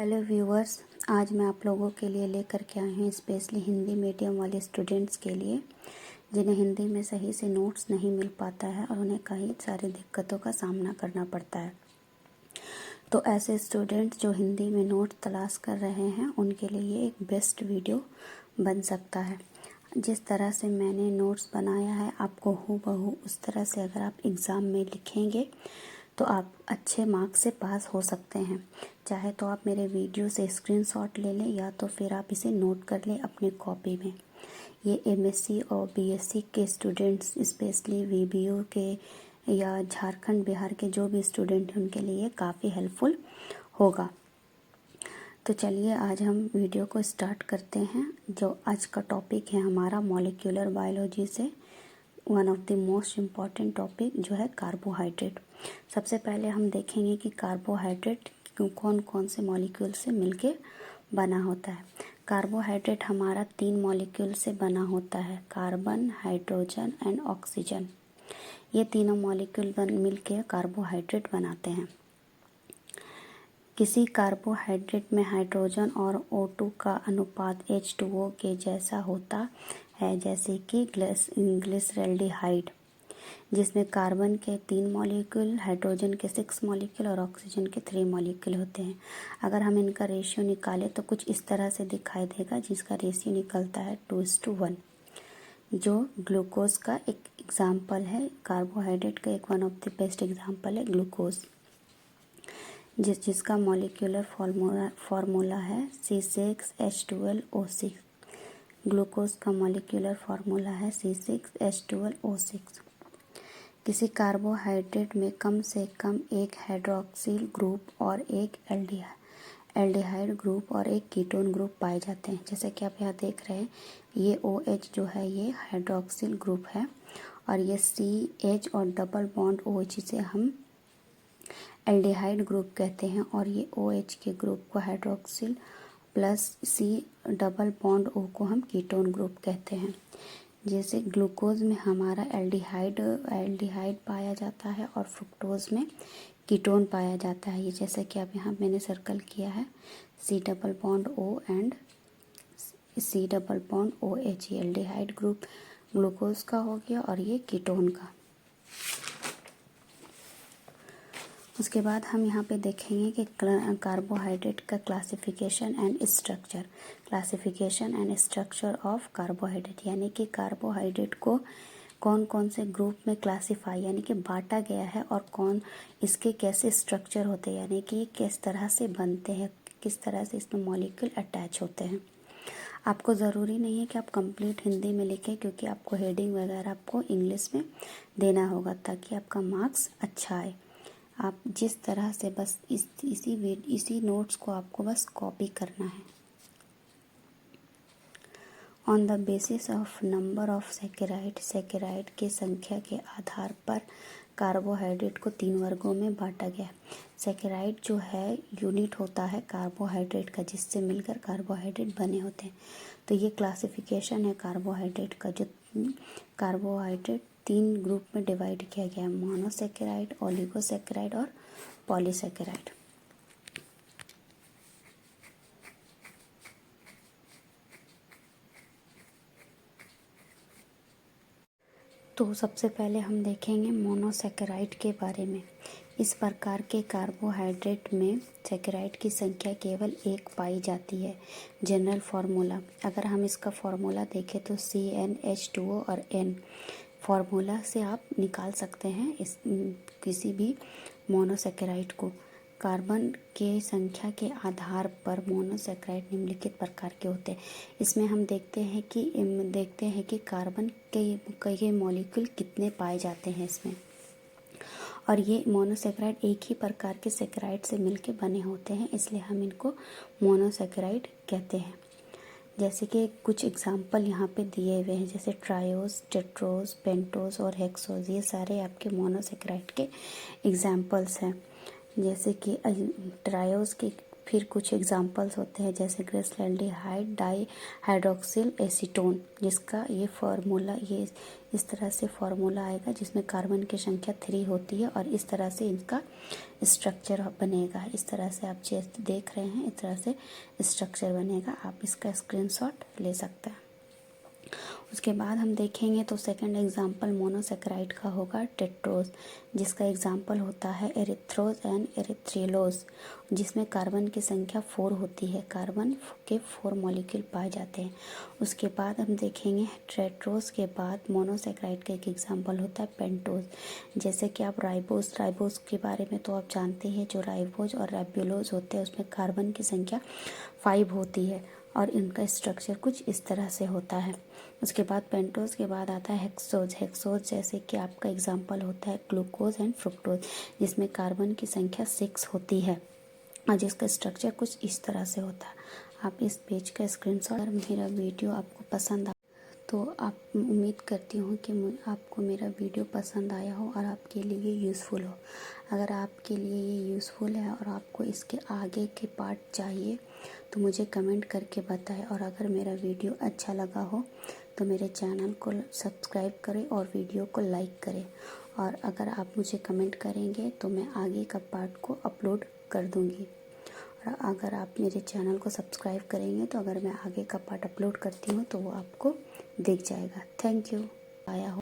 Hello viewers, आज मैं आप लोगों के लिए लेकर के आई हूँ स्पेशली हिंदी मीडियम वाले स्टूडेंट्स के लिए जिन्हें हिंदी में सही से नोट्स नहीं मिल पाता है और उन्हें कई सारी दिक्कतों का सामना करना पड़ता है। तो ऐसे स्टूडेंट्स जो हिंदी में नोट तलाश कर रहे हैं उनके लिए ये एक बेस्ट वीडियो बन सकता है। जिस तरह से मैंने नोट्स बनाया है आपको हूबहू उस तरह से अगर आप एग्ज़ाम में लिखेंगे तो आप अच्छे मार्क्स से पास हो सकते हैं। चाहे तो आप मेरे वीडियो से स्क्रीनशॉट ले लें या तो फिर आप इसे नोट कर लें अपनी कॉपी में। ये एमएससी और बीएससी के स्टूडेंट्स स्पेशली वीबीओ के या झारखंड बिहार के जो भी स्टूडेंट हैं उनके लिए काफ़ी हेल्पफुल होगा। तो चलिए आज हम वीडियो को स्टार्ट करते हैं। जो आज का टॉपिक है हमारा मॉलिक्यूलर बायोलॉजी से one of the most important topic जो है कार्बोहाइड्रेट। सबसे पहले हम देखेंगे कि कार्बोहाइड्रेट कौन कौन से मॉलिक्यूल से मिलके बना होता है। कार्बोहाइड्रेट हमारा 3 मॉलिक्यूल से बना होता है, कार्बन, हाइड्रोजन एंड ऑक्सीजन। ये तीनों मॉलिक्यूल मिलके कार्बोहाइड्रेट बनाते हैं। किसी कार्बोहाइड्रेट में हाइड्रोजन और O2 का अनुपात H2O के जैसा होता है, जैसे कि ग्लिसरैल्डिहाइड जिसमें कार्बन के 3 मॉलिक्यूल, हाइड्रोजन के 6 मॉलिक्यूल और ऑक्सीजन के 3 मॉलिक्यूल होते हैं। अगर हम इनका रेशियो निकालें तो कुछ इस तरह से दिखाई देगा, जिसका रेशियो निकलता है 2:1, जो ग्लूकोज का एक एग्जाम्पल है। कार्बोहाइड्रेट का एक one of the best example है ग्लूकोज, जिसका मॉलिक्यूलर फार्मूला है C6H12O6। ग्लूकोज का मॉलिक्यूलर फार्मूला है C6H12O6। किसी कार्बोहाइड्रेट में कम से कम एक हाइड्रोक्सिल ग्रुप और एक एल्डिहाइड ग्रुप और एक कीटोन ग्रुप पाए जाते हैं। जैसे कि आप यहाँ देख रहे हैं, ये OH जो है ये हाइड्रोक्सिल ग्रुप है और ये CH और डबल बॉन्ड OH जिसे हम एल्डिहाइड ग्रुप कहते हैं और ये OH के ग्रुप को hydroxyl plus C double bond O को हम कीटोन ग्रुप कहते हैं। जैसे ग्लूकोज में हमारा एल्डिहाइड पाया जाता है और फ्रुक्टोज में कीटोन पाया जाता है। ये जैसे कि आप यहाँ मैंने सर्कल किया है, C double bond O and C double bond OH। ये एल्डिहाइड ग्रुप ग्लूकोज का हो गया और ये कीटोन का। उसके बाद हम यहाँ पे देखेंगे कि कार्बोहाइड्रेट का classification and structure of carbohydrate, यानी कि कार्बोहाइड्रेट को कौन कौन से ग्रुप में क्लासिफाई यानी कि बांटा गया है और कौन इसके कैसे स्ट्रक्चर होते हैं, यानी कि किस तरह से बनते हैं, किस तरह से इसमें मॉलिक्यूल अटैच होते हैं। आपको ज़रूरी नहीं है कि आप कंप्लीट हिंदी में लिखें, क्योंकि आपको हेडिंग वगैरह आपको इंग्लिश में देना होगा ताकि आपका मार्क्स अच्छा आए। आप जिस तरह से बस इसी नोट्स को आपको बस कॉपी करना है। On the basis of number of saccharide के संख्या के आधार पर कार्बोहाइड्रेट को 3 वर्गों में बांटा गया है। सेकेराइड जो है यूनिट होता है कार्बोहाइड्रेट का, जिससे मिलकर कार्बोहाइड्रेट बने होते हैं। तो ये क्लासिफिकेशन है कार्बोहाइड्रेट का, जो कार्बोहाइड्रेट 3 ग्रुप में डिवाइड किया गया है, मोनोसेकेराइड, ओलिगोसेकेराइड और पॉलीसेकेराइड। तो सबसे पहले हम देखेंगे मोनोसेकेराइड के बारे में। इस प्रकार के कार्बोहाइड्रेट में सेकेराइड की संख्या केवल 1 पाई जाती है। जनरल फार्मूला, अगर हम इसका फार्मूला देखें तो CnH2O और N फार्मूला से आप निकाल सकते हैं इस किसी भी मोनोसेकेराइड को। कार्बन के संख्या के आधार पर मोनोसेकेराइड निम्नलिखित प्रकार के होते हैं। इसमें हम देखते हैं कि कार्बन के मॉलिक्यूल कितने पाए जाते हैं इसमें, और ये मोनोसेकेराइड एक ही प्रकार के सेकेराइड से मिलके बने होते हैं, इसलिए हम इनको मोनोसेकेराइड कहते हैं। जैसे कि कुछ एग्जाम्पल यहाँ पे दिए हुए हैं, जैसे ट्रायोस, टेट्रोस, पेंटोस और हेक्सोस, ये सारे आपके मोनोसेकेराइड के एग्जाम्पल्स हैं। जैसे कि ट्रायोस के फिर कुछ एग्जांपल्स होते हैं जैसे ग्लिसरॉल्डिहाइड डाई हाइड्रोक्सिल एसीटोन, जिसका ये फार्मूला ये इस तरह से फार्मूला आएगा जिसमें कार्बन की संख्या 3 होती है और इस तरह से इनका स्ट्रक्चर बनेगा। इस तरह से आप जैसे देख रहे हैं इस तरह से स्ट्रक्चर बनेगा, आप इसका स्क्रीनशॉट ले सकते हैं। उसके बाद हम देखेंगे तो सेकंड एग्जांपल मोनोसेकेराइड का होगा टेट्रोज, जिसका एग्जांपल होता है एरिथ्रोज एंड एरिथ्रेलोज, जिसमें कार्बन की संख्या 4 होती है, कार्बन के 4 मॉलिक्यूल पाए जाते हैं। उसके बाद हम देखेंगे टेट्रोज के बाद मोनोसेकेराइड का एक एग्जांपल होता है पेंटोज, जैसे कि आप राइबोज के बारे में तो आप जानते हैं, जो राइबोज और राइबोलोज होते हैं उसमें कार्बन की संख्या 5 होती है और इनका स्ट्रक्चर कुछ इस तरह से होता है। उसके बाद पेंटोज के बाद आता है हेक्सोज जैसे कि आपका एग्जांपल होता है ग्लूकोज एंड फ्रुक्टोज, जिसमें कार्बन की संख्या 6 होती है और जिसका स्ट्रक्चर कुछ इस तरह से होता है। आप इस पेज का स्क्रीनशॉट, अगर मेरा वीडियो आपको पसंद तो आप उम्मीद करती हूँ कि आपको मेरा वीडियो पसंद आया हो और आपके लिए यूज़फुल हो। अगर आपके लिए ये यूज़फुल है और आपको इसके आगे के पार्ट चाहिए तो मुझे कमेंट करके बताएं, और अगर मेरा वीडियो अच्छा लगा हो तो मेरे चैनल को सब्सक्राइब करें और वीडियो को लाइक करें। और अगर आप मुझे कमेंट करेंगे तो मैं आगे का पार्ट को अपलोड कर दूँगी। और अगर आप मेरे चैनल को सब्सक्राइब करेंगे तो अगर मैं आगे का पार्ट अपलोड करती हूँ तो वो आपको दिख जाएगा। Thank you. आया हो।